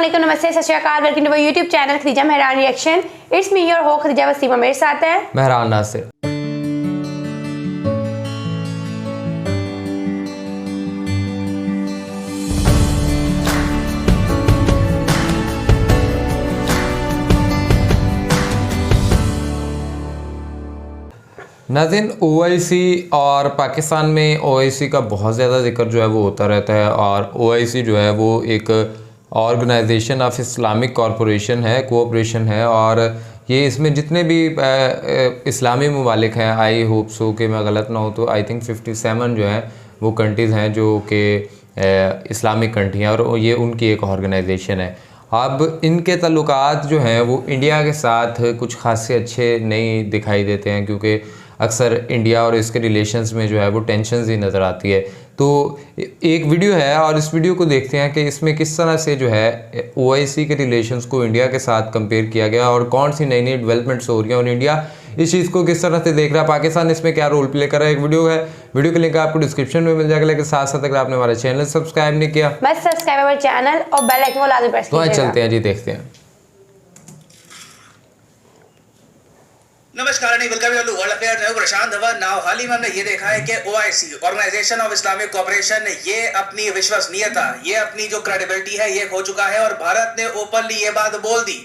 वालेकुम, नमस्ते, सत श्री अकाल। Welcome to my YouTube channel Khadija Mehran reaction. It's me your हो खदीजा वसीमा। मेरे साथ है मेहरान नासिर। नाज़रीन, ओआईसी और पाकिस्तान में ओआईसी का बहुत ज़्यादा जिक्र जो है वो होता रहता है और ओआईसी जो है वो एक ऑर्गेनाइजेशन ऑफ इस्लामिक कॉरपोरेशन है, कोऑपरेशन है और ये इसमें जितने भी इस्लामी ममालिक हैं, आई होप सो कि मैं गलत ना हो तो आई थिंक 57 जो है वो कंट्रीज़ हैं जो कि इस्लामिक कंट्री हैं और ये उनकी एक ऑर्गेनाइजेशन है। अब इनके ताल्लुकात जो हैं वो इंडिया के साथ कुछ खासे अच्छे नहीं दिखाई देते हैं, क्योंकि अक्सर इंडिया और इसके रिलेशंस में जो है वो टेंशन्स ही नज़र आती है। तो एक वीडियो है और इस वीडियो को देखते हैं कि इसमें किस तरह से जो है ओआईसी के रिलेशंस को इंडिया के साथ कंपेयर किया गया और कौन सी नई नई डेवलपमेंट्स हो रही हैं और इंडिया इस चीज़ को किस तरह से देख रहा है, पाकिस्तान इसमें क्या रोल प्ले कर रहा है। एक वीडियो है, वीडियो के लिंक आपको डिस्क्रिप्शन में मिल जाएगा, लेकिन साथ साथ अगर आपने हमारा चैनल सब्सक्राइब नहीं किया बस सब्सक्राइब हमारे चैनल और बेल आइकन को लाजमी प्रेस कीजिएगा। तो चलते हैं जी, देखते हैं। नमस्कार, वेलकम टू वर्ल्ड अफेयर्स। मैं प्रशांत धवन। नाउ हाल ही में हमने ये देखा है कि OIC, organisation of Islamic cooperation, ये अपनी विश्वसनीयता, ये अपनी जो क्रेडिबिलिटी है ये खो चुका है और भारत ने ओपनली ये बात बोल दी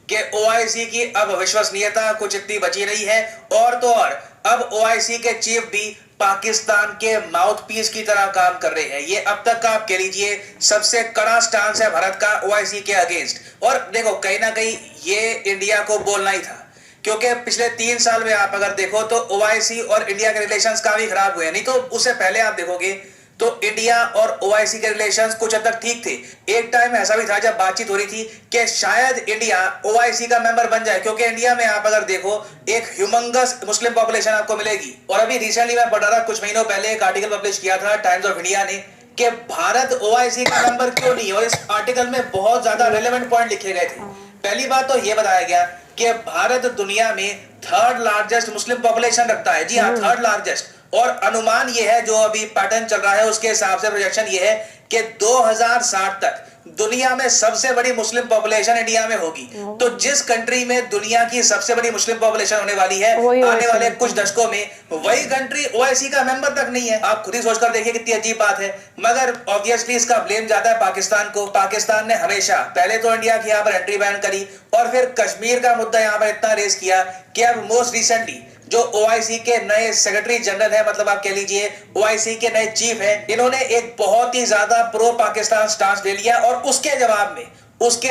कि ओआईसी की अब विश्वसनीयता कुछ इतनी बची नहीं है। और तो और अब ओआईसी के चीफ भी पाकिस्तान के माउथ पीस की तरह काम कर रहे हैं। ये अब तक का आप कह लीजिए सबसे कड़ा स्टांस है भारत का ओआईसी के अगेंस्ट। और देखो, कहीं ना कहीं ये इंडिया को बोलना ही था, क्योंकि पिछले 3 साल में आप अगर देखो तो ओआईसी और इंडिया के रिलेशंस काफी खराब हुए। नहीं तो उससे पहले आप देखोगे तो इंडिया और ओआईसी के रिलेशंस कुछ हद तक ठीक थे। एक टाइम ऐसा भी था जब बातचीत हो रही थी कि शायद इंडिया ओआईसी का मेंबर बन जाए, क्योंकि इंडिया में आप अगर देखो एक ह्यूमंगस मुस्लिम पॉपुलेशन आपको मिलेगी। और अभी रिसेंटली मैं पढ़ रहा था, कुछ महीनों पहले एक आर्टिकल पब्लिश किया था टाइम्स ऑफ इंडिया ने कि भारत ओआईसी का मेंबर क्यों नहीं, और इस आर्टिकल में बहुत ज्यादा रेलेवेंट पॉइंट लिखे गए थे। पहली बात तो यह बताया गया कि भारत दुनिया में 3rd लार्जेस्ट मुस्लिम पॉपुलेशन रखता है। जी हाँ, 3rd लार्जेस्ट। और अनुमान ये है, जो अभी पैटर्न चल रहा है उसके हिसाब से प्रोजेक्शन ये है कि 2060 तक दुनिया में सबसे बड़ी मुस्लिम पॉपुलेशन इंडिया में होगी। तो जिस कंट्री में दुनिया की सबसे बड़ी मुस्लिम पॉपुलेशन होने वाली है आने वाले कुछ दशकों में, वही कंट्री ओआईसी का मेंबर तक नहीं है। आप खुद ही सोचकर देखिए कितनी अजीब बात है। मगर ऑब्वियसली इसका ब्लेम जाता है पाकिस्तान को। पाकिस्तान ने हमेशा पहले तो इंडिया की यहाँ पर एंट्री बैन करी और फिर कश्मीर का मुद्दा यहाँ पर इतना रेज किया कि अब मोस्ट रिसेंटली जो ओआईसी के नए सेक्रेटरी जनरल है, मतलब आप कह लीजिए ओआईसी के नए चीफ है, इन्होंने एक बहुत ही ज्यादा प्रो पाकिस्तान स्टांस ले लिया। और उसके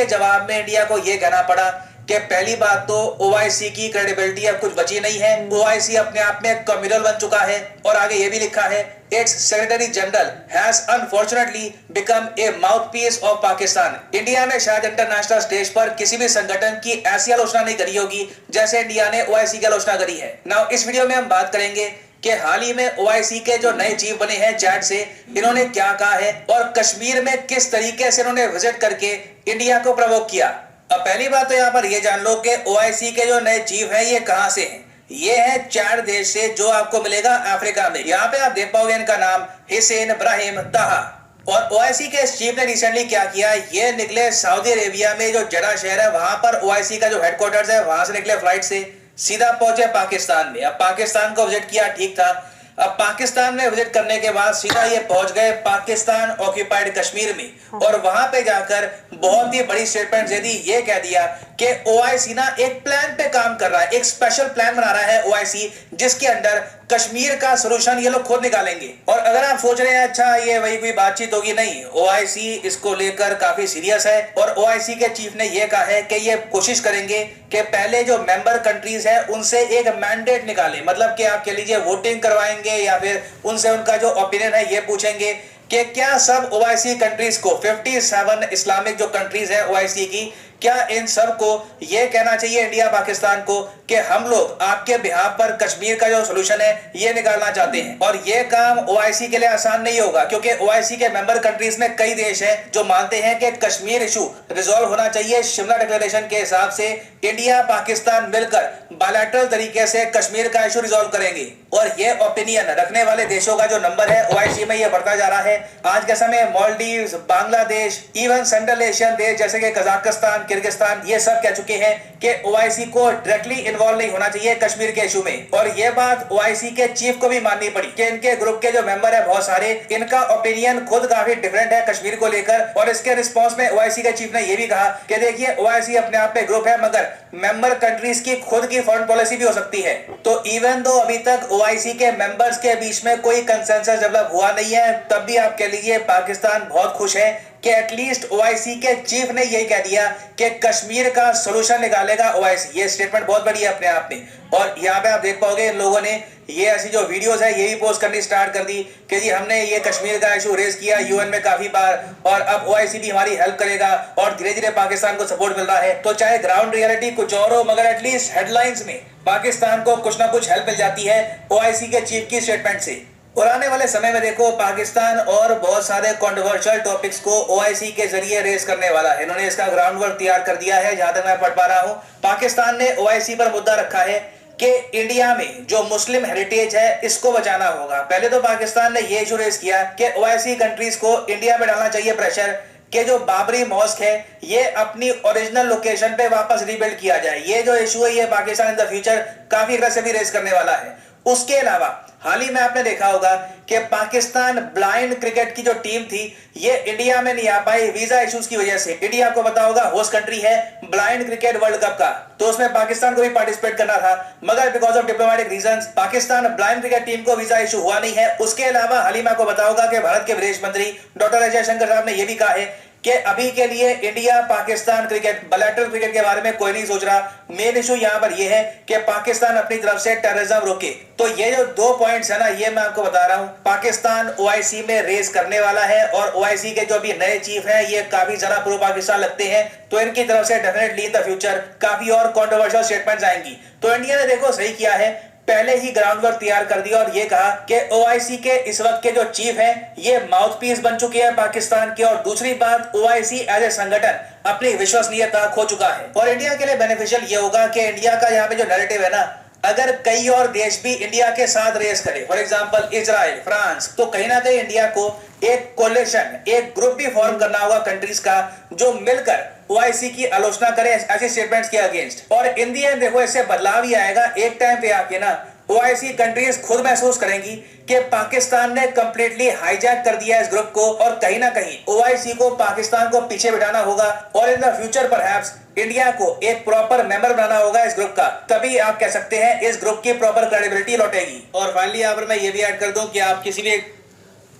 जवाब में इंडिया को यह कहना पड़ा कि पहली बात तो ओआईसी की क्रेडिबिलिटी अब कुछ बची नहीं है। ओआईसी अपने आप में कम्युनल बन चुका है। और आगे ये भी लिखा है, it's secretary general has unfortunately become a mouthpiece of Pakistan. India ने शायद इंटरनेशनल स्टेज पर किसी भी संगठन की ऐसी आलोचना नहीं करी होगी जैसे इंडिया ने ओआईसी की आलोचना करी है। नाउ इस वीडियो में हम बात करेंगे कि हाल ही में ओआईसी के जो नए चीफ बने हैं चैट से, इन्होंने क्या कहा है और कश्मीर में किस तरीके से इन्होंने विजिट करके इंडिया को प्रवोक किया। अब पहली बात तो यहाँ पर यह जान लो कि ओआईसी के जो नए चीफ हैं ये कहां से हैं। ये है चार देश से, जो आपको मिलेगा अफ्रीका में। यहाँ पे आप देख पाओगे इनका नाम हिसैन इब्राहिम ताहा। और ओआईसी के चीफ ने रिसेंटली क्या किया, ये निकले सऊदी अरेबिया में जो जड़ा शहर है वहां पर ओआईसी का जो हेडक्वार्टर्स है, वहां से निकले फ्लाइट से सीधा पहुंचे पाकिस्तान में। अब पाकिस्तान को विजिट किया, ठीक था। अब पाकिस्तान में विजिट करने के बाद सीधा ये पहुंच गए पाकिस्तान ऑक्यूपाइड कश्मीर में और वहां पे जाकर बहुत ही बड़ी स्टेटमेंट दे दी। ये कह दिया कि ओआईसी ना एक प्लान पे काम कर रहा है, एक स्पेशल प्लान बना रहा है ओआईसी, जिसके अंदर कश्मीर का सलूशन ये लोग खुद निकालेंगे। और अगर आप सोच रहे हैं अच्छा ये वही कोई बातचीत होगी, नहीं, ओआईसी इसको लेकर काफी सीरियस है। और ओआईसी के चीफ ने यह कहा है कि ये कोशिश करेंगे कि पहले जो मेंबर कंट्रीज है उनसे एक मैंडेट निकाले, मतलब कि आप कह लीजिए वोटिंग करवाएंगे या फिर उनसे उनका जो ओपिनियन है ये पूछेंगे कि क्या सब ओआईसी कंट्रीज को 57 इस्लामिक जो कंट्रीज है ओआईसी की, क्या इन सब को ये कहना चाहिए इंडिया पाकिस्तान को कि हम लोग आपके बिहाफ पर कश्मीर का जो सोल्यूशन है ये निकालना चाहते हैं? और ये काम ओआईसी के लिए आसान नहीं होगा, क्योंकि ओआईसी के मेंबर कंट्रीज में कई देश हैं जो मानते हैं कि कश्मीर इशू रिजॉल्व होना चाहिए शिमला डिक्लेरेशन के हिसाब से। इंडिया पाकिस्तान मिलकर बायलैटरल तरीके से कश्मीर का इशू रिजॉल्व करेंगे, और ये ओपिनियन रखने वाले देशों का जो नंबर है ओआईसी में ये बढ़ता जा रहा है। आज के समय Maldives, Bangladesh, even central Asian देश जैसे कि कजाकिस्तान, किर्गिस्तान, ये सब कह चुके हैं कि ओआईसी को डायरेक्टली इन्वॉल्व नहीं होना चाहिए कश्मीर के इशू में। और ये बात ओआईसी के चीफ को भी माननी पड़ी कि इनके ग्रुप के जो मेंबर है बहुत सारे, इनका ओपिनियन खुद काफी डिफरेंट है कश्मीर को लेकर। और इसके रिस्पॉन्स में ओआईसी के चीफ ने यह भी कहा कि देखिए ओआईसी अपने आप में ग्रुप है, मगर मेंबर कंट्रीज की खुद की फॉरेन पॉलिसी भी हो सकती है। तो इवन दो अभी तक ओआईसी के मेंबर्स के बीच में कोई कंसेंसस डेवलप हुआ नहीं है, तब भी आप कह लीजिए पाकिस्तान बहुत खुश है कि एटलीस्ट ओआईसी के चीफ ने यही कह दिया कि कश्मीर का सॉल्यूशन निकालेगा ओआईसी। ये स्टेटमेंट बहुत बड़ी है अपने आप में। और यहाँ पे आप देख पाओगे इन लोगों ने ये ऐसी जो वीडियोस है ये भी पोस्ट करनी स्टार्ट कर दी कि जी हमने ये कश्मीर का इशू रेज किया यूएन में काफी बार, और अब ओआईसी भी हमारी हेल्प करेगा, और धीरे धीरे पाकिस्तान को सपोर्ट मिल रहा है। तो चाहे ग्राउंड रियलिटी कुछ और हो, मगर एटलीस्ट हेडलाइंस में पाकिस्तान को कुछ ना कुछ हेल्प मिल जाती है ओआईसी के चीफ की स्टेटमेंट से। और आने वाले समय में देखो पाकिस्तान और बहुत सारे कंट्रोवर्शियल टॉपिक्स को ओआईसी के जरिए रेज करने वाला है। इन्होंने इसका ग्राउंड वर्क तैयार कर दिया है। जहां तक मैं पढ़ पा रहा हूं, पाकिस्तान ने ओआईसी पर मुद्दा रखा है कि इंडिया में जो मुस्लिम हेरिटेज है इसको बचाना होगा। पहले तो पाकिस्तान ने ये इशू रेज किया कि ओआईसी कंट्रीज को इंडिया में डालना चाहिए प्रेशर कि जो बाबरी मॉस्क है ये अपनी ओरिजिनल लोकेशन पे वापस रीबिल्ड किया जाए। ये जो इशू है ये पाकिस्तान इन द फ्यूचर काफी अग्रेसिवली रेज करने वाला है। उसके अलावा हाल ही में आपने देखा होगा कि पाकिस्तान ब्लाइंड क्रिकेट की जो टीम थी ये इंडिया में नहीं आ पाई वीजा इश्यूज की वजह से। इंडिया आपको पता होगा होस्ट कंट्री है ब्लाइंड क्रिकेट वर्ल्ड कप का, तो उसमें पाकिस्तान को भी पार्टिसिपेट करना था, मगर because of diplomatic reasons Pakistan blind cricket team को वीजा इशू हुआ नहीं है। उसके अलावा हाल ही में आपको पता होगा कि भारत के विदेश मंत्री डॉक्टर एस जयशंकर साहब ने यह भी कहा है कि अभी के लिए India Pakistan cricket bilateral cricket के बारे में कोई नहीं सोच रहा। मेन इशू यहां पर यह है कि पाकिस्तान अपनी तरफ से टेररिज्म रोके। तो ये जो 2 पॉइंट्स है ना, ये मैं आपको बता रहा हूं पाकिस्तान ओआईसी में रेज करने वाला है। और ओआईसी के जो भी नए चीफ हैं ये काफी ज्यादा प्रो पाकिस्तान लगते हैं, तो इनकी तरफ से डेफिनेटली इन द फ्यूचर काफी और कंट्रोवर्शियल स्टेटमेंट्स आएंगी। तो इंडिया ने देखो सही किया है, पहले ही ग्राउंड वर्क तैयार कर दिया और ये कहा कि ओआईसी के इस वक्त के जो चीफ हैं ये माउथपीस बन चुके हैं पाकिस्तान के। और दूसरी बात, ओआईसी एज ए संगठन अपनी विश्वसनीयता खो चुका है। और इंडिया के लिए बेनिफिशियल ये होगा कि इंडिया का यहाँ पे जो नैरेटिव है ना, अगर कई और देश भी इंडिया के साथ रेस करे, फॉर एग्जांपल इजराइल, फ्रांस, तो कहीं ना कहीं इंडिया को एक कोलिशन, एक ग्रुप भी फॉर्म करना होगा कंट्रीज का जो मिलकर ओआईसी की आलोचना करे ऐसे स्टेटमेंट्स के अगेंस्ट। और इन दी एंड देखो इससे बदलाव ही आएगा। एक टाइम पे आके ना ओआईसी कंट्रीज खुद महसूस करेंगी कि पाकिस्तान ने कंप्लीटली हाईजैक कर दिया इस ग्रुप को, और कहीं ना कहीं ओआईसी को पाकिस्तान को पीछे बिठाना होगा, और in the future perhaps India को एक प्रॉपर मेंबर बनाना होगा इस ग्रुप का। तभी आप कह सकते हैं इस ग्रुप की प्रॉपर क्रेडिबिलिटी लौटेगी। और फाइनली यहाँ पर मैं ये भी ऐड कर दूं कि आप किसी भी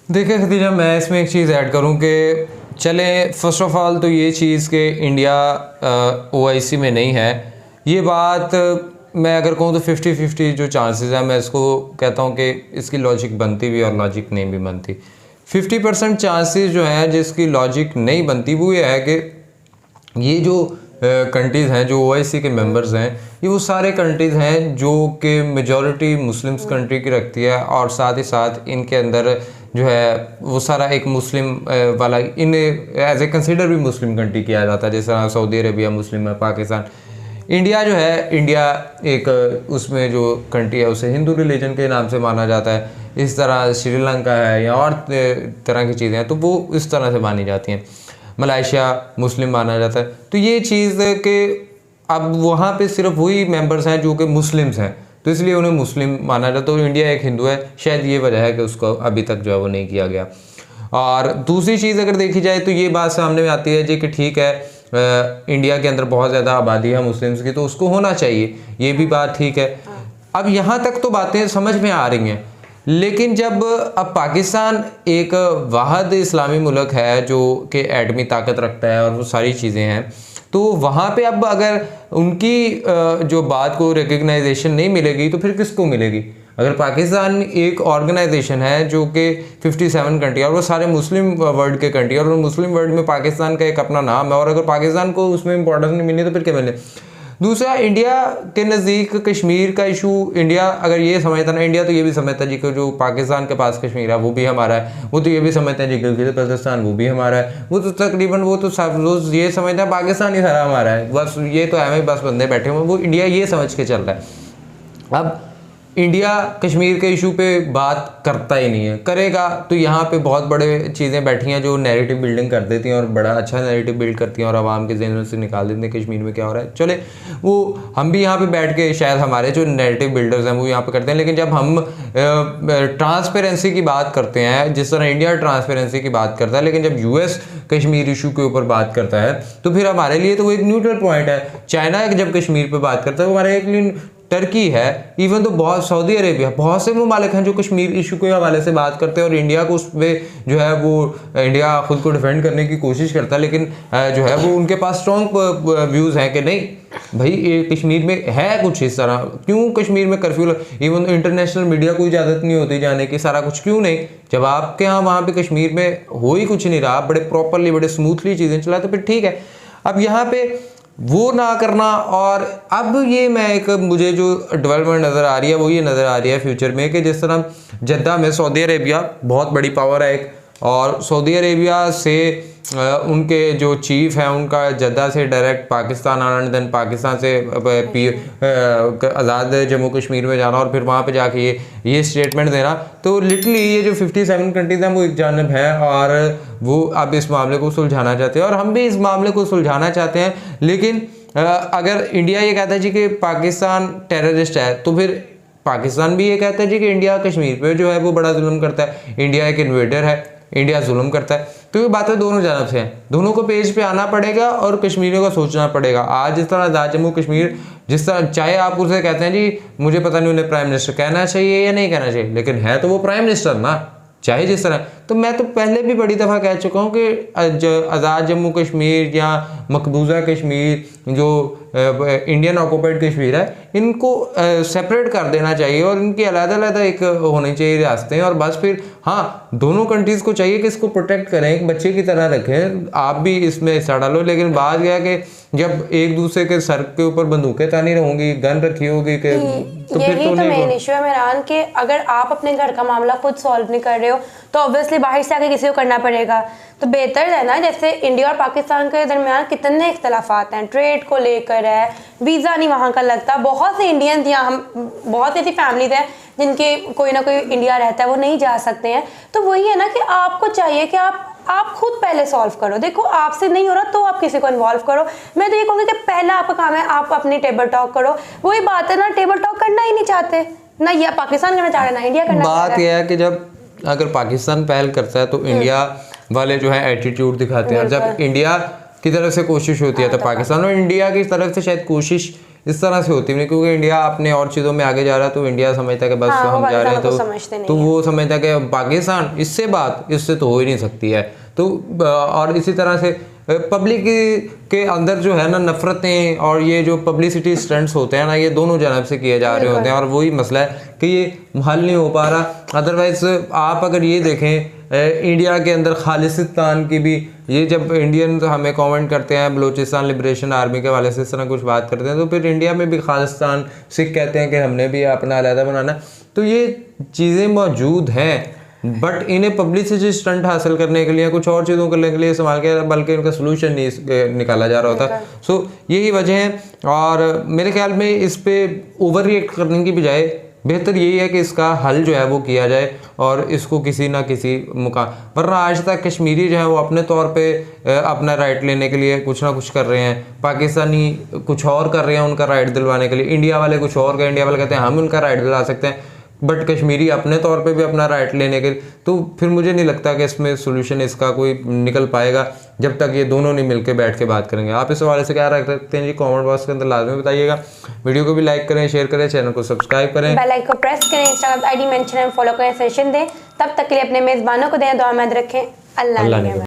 देखिए खदीजा, मैं इसमें एक चीज़ ऐड करूं कि चले फर्स्ट ऑफ ऑल तो ये चीज़ कि इंडिया ओआईसी में नहीं है, ये बात मैं अगर कहूँ तो 50-50 जो चांसेस है, मैं इसको कहता हूँ कि इसकी लॉजिक बनती भी और लॉजिक नहीं भी बनती। 50% चांसेस जो है जिसकी लॉजिक नहीं बनती वो ये है कि ये जो कंट्रीज़ हैं जो ओआईसी के मेंबर्स हैं ये वो सारे कंट्रीज़ हैं जो कि मेजॉरिटी मुस्लिम्स कंट्री की रखती है, और साथ ही साथ इनके अंदर जो है वो सारा एक मुस्लिम वाला इन्हें एज ए कंसिडर भी मुस्लिम कंट्री किया जाता है। जैसे सऊदी अरेबिया मुस्लिम है, पाकिस्तान, इंडिया जो है, इंडिया एक उसमें जो कंट्री है उसे हिंदू रिलीजन के नाम से माना जाता है। इस तरह श्रीलंका है या और तरह की चीज़ें हैं तो वो इस तरह से मानी जाती हैं। मलेशिया मुस्लिम माना जाता है। तो ये चीज़ कि अब वहाँ पे सिर्फ वही मेंबर्स हैं जो कि मुस्लिम्स हैं, तो इसलिए उन्हें मुस्लिम माना जाता है। तो इंडिया एक हिंदू है, शायद ये वजह है कि उसको अभी तक जो है वो नहीं किया गया। और दूसरी चीज़ अगर देखी जाए तो ये बात सामने में आती है जी कि ठीक है इंडिया के अंदर बहुत ज़्यादा आबादी है मुस्लिम्स की, तो उसको होना चाहिए, ये भी बात ठीक है। अब यहाँ तक तो बातें समझ में आ रही हैं, लेकिन जब अब पाकिस्तान एक वाहिद इस्लामी मुल्क है जो कि एटमी ताकत रखता है और वो सारी चीज़ें हैं, तो वहाँ पे अब अगर उनकी जो बात को रिकग्नाइजेशन नहीं मिलेगी तो फिर किसको मिलेगी? अगर पाकिस्तान एक ऑर्गेनाइजेशन है जो कि 57 कंट्री और वो सारे मुस्लिम वर्ल्ड के कंट्री और मुस्लिम वर्ल्ड में पाकिस्तान का एक अपना नाम है, और अगर पाकिस्तान को उसमें इंपॉर्टेंस नहीं मिली तो फिर क्या मिले। दूसरा, इंडिया के नज़दीक कश्मीर का इशू, इंडिया अगर ये समझता ना, इंडिया तो ये भी समझता जी कि जो पाकिस्तान के पास कश्मीर है वो भी हमारा है, वो तो ये भी समझते हैं जी गिलगित बल्तिस्तान वो भी हमारा है, वो तो तकरीबन वो तो सब रोज़ ये समझता है पाकिस्तान ही सारा हमारा है, बस ये तो है बस बंदे बैठे हुए, वो इंडिया ये समझ के चल रहा है। अब इंडिया कश्मीर के इशू पे बात करता ही नहीं है, करेगा तो यहाँ पे बहुत बड़े चीज़ें बैठी हैं जो नैरेटिव बिल्डिंग कर देती हैं और बड़ा अच्छा नैरेटिव बिल्ड करती हैं और आवाम के ज़हन से निकाल देते हैं कश्मीर में क्या हो रहा है। चले वो हम भी यहाँ पे बैठ के शायद हमारे जो नैरेटिव बिल्डर्स हैं वो यहाँ पे करते हैं, लेकिन जब हम ट्रांसपेरेंसी की बात करते हैं, जिस तरह इंडिया ट्रांसपेरेंसी की बात करता है, लेकिन जब यूएस कश्मीर इशू के ऊपर बात करता है तो फिर हमारे लिए तो वो एक न्यूट्रल पॉइंट है। चाइना जब कश्मीर पर बात करता है वो हमारे एक लिए, टर्की है, इवन तो बहुत, सऊदी अरेबिया, बहुत से ममालिक हैं जो कश्मीर इशू के हवाले से बात करते हैं और इंडिया को उस पर जो है वो इंडिया खुद को डिफेंड करने की कोशिश करता है, लेकिन जो है वो उनके पास स्ट्रॉन्ग व्यूज़ हैं कि नहीं भाई ये कश्मीर में है कुछ इस तरह, क्यों कश्मीर में कर्फ्यू, इवन तो इंटरनेशनल मीडिया को इजाज़त नहीं होती जाने की, सारा कुछ क्यों नहीं, जब आपके यहाँ वहाँ पे कश्मीर में हो ही कुछ नहीं रहा, बड़े प्रॉपरली बड़े स्मूथली चीज़ें चला तो फिर ठीक है। अब यहाँ पे वो ना करना, और अब ये मैं एक मुझे जो डेवलपमेंट नज़र आ रही है वो ये नज़र आ रही है फ्यूचर में कि जिस तरह जद्दा में सऊदी अरेबिया बहुत बड़ी पावर है एक, और सऊदी अरेबिया से उनके जो चीफ हैं उनका जद्दा से डायरेक्ट पाकिस्तान आना, देन पाकिस्तान से आज़ाद जम्मू कश्मीर में जाना और फिर वहाँ पे जाके ये स्टेटमेंट देना, तो लिटरली ये जो 57 कंट्रीज हैं वो एक जानब है और वो अब इस मामले को सुलझाना चाहते हैं और हम भी इस मामले को सुलझाना चाहते हैं। लेकिन अगर इंडिया ये कहता है जी कि पाकिस्तान टेररिस्ट है, तो फिर पाकिस्तान भी ये कहता है जी कि इंडिया कश्मीर पे जो है वो बड़ा जुल्म करता है, इंडिया एक इन्वेडर है, इंडिया जुल्म करता है। तो ये बातें दोनों जानब से हैं, दोनों को पेज पे आना पड़ेगा और कश्मीरियों को सोचना पड़ेगा। आज जिस तरह आज़ाद जम्मू कश्मीर, जिस तरह चाहे आप उसे कहते हैं जी मुझे पता नहीं उन्हें प्राइम मिनिस्टर कहना चाहिए या नहीं कहना चाहिए, लेकिन है तो वो प्राइम मिनिस्टर ना, चाहे जिस तरह। तो मैं तो पहले भी बड़ी दफ़ा कह चुका हूँ कि आज़ाद जम्मू कश्मीर या मकबूजा कश्मीर जो इंडियन ऑक्यूपाइड कश्मीर है, इनको सेपरेट कर देना चाहिए और इनकी अलग-अलग एक होनी चाहिए रियासतें, और बस फिर हाँ दोनों कंट्रीज़ को चाहिए कि इसको प्रोटेक्ट करें, एक बच्चे की तरह रखें, आप भी इसमें हिस्सा डालो। लेकिन बात यह है कि जब एक दूसरे के सर के ऊपर बंदूकें तानी रहूंगी, गन रखी होगी कि तो फिर तो मेन इशू है मेहरान कि अगर आप अपने घर का मामला खुद सॉल्व नहीं कर रहे हो तो ऑब्वियसली बाहर से आके किसी को करना पड़ेगा। तो बेहतर है ना, जैसे इंडिया और पाकिस्तान के दरमियान कितने इख्तलाफात हैं, ट्रेड को लेकर है, वीज़ा नहीं वहाँ का लगता, बहुत से इंडियंस यहाँ, हम बहुत ऐसी फैमिलीज हैं जिनके कोई ना कोई इंडिया रहता है वो नहीं जा सकते हैं। तो वही है ना कि आपको चाहिए कि आप खुद पहले सॉल्व करो। देखो आपसे नहीं हो रहा तो आप किसी को इन्वॉल्व करो। मैं तो ये कहूँगी कि पहला आपका काम है आप अपनी टेबल टॉक करो। वही बात है ना, टेबल टॉक करना ही नहीं चाहते ना, ये पाकिस्तान करना चाह रहे ना इंडिया करना चाह रहा है। बात यह है कि जब अगर पाकिस्तान पहल करता है तो इंडिया वाले जो है एटीट्यूड दिखाते हैं, और जब इंडिया की तरफ से कोशिश होती है तो पाकिस्तान, और इंडिया की तरफ से शायद कोशिश इस तरह से होती है क्योंकि इंडिया अपने और चीज़ों में आगे जा रहा है, तो इंडिया समझता है कि बस हम जा रहे हैं तो वो समझता है कि पाकिस्तान इससे तो हो ही नहीं सकती है। तो और इसी तरह से पब्लिक के अंदर जो है ना नफरतें और ये जो पब्लिसिटी स्टंट्स होते हैं ना, ये दोनों जानब से किए जा रहे होते हैं, और वही मसला है कि ये हल नहीं हो पा रहा। अदरवाइज आप अगर ये देखें इंडिया के अंदर खालिस्तान की भी, ये जब इंडियन हमें कमेंट करते हैं बलूचिस्तान लिबरेशन आर्मी के वाले से इस तरह कुछ बात करते हैं, तो फिर इंडिया में भी खालिस्तान सिख कहते हैं कि हमने भी अपना अलहदा बनाना। तो ये चीज़ें मौजूद हैं, बट इन्हें पब्लिसिटी स्टंट हासिल करने के लिए, कुछ और चीज़ों करने के लिए इस्तेमाल किया, बल्कि इनका सोल्यूशन नहीं निकाला जा रहा होता। सो यही वजह है, और मेरे ख्याल में इस पे ओवर रिएक्ट करने की बजाय बेहतर यही है कि इसका हल जो है वो किया जाए और इसको किसी ना किसी मुकाम, वरना आज तक कश्मीरी जो है वो अपने तौर पे अपना राइट लेने के लिए कुछ ना कुछ कर रहे हैं, पाकिस्तानी कुछ और कर रहे हैं उनका राइट दिलवाने के लिए, इंडिया वाले कुछ और इंडिया वाले कहते हैं हम उनका राइट दिला सकते हैं, बट कश्मीरी अपने तौर पे भी अपना राइट लेने के, तो फिर मुझे नहीं लगता कि इसमें सोल्यूशन इसका कोई निकल पाएगा जब तक ये दोनों नहीं मिलकर बैठ के बात करेंगे। आप इस हवाले से क्या रख सकते हैं जी, कमेंट बॉक्स के अंदर लाजमी बताइएगा। वीडियो को भी लाइक करें, शेयर करें, चैनल को सब्सक्राइब करें, बेल आइकन को प्रेस करें, इंस्टाग्राम आईडी मेंशन करें, फॉलो करें, सेशन दें। तब तक के लिए अपने मेज़बानों को दें, दुआ में याद रखें। अल्लाह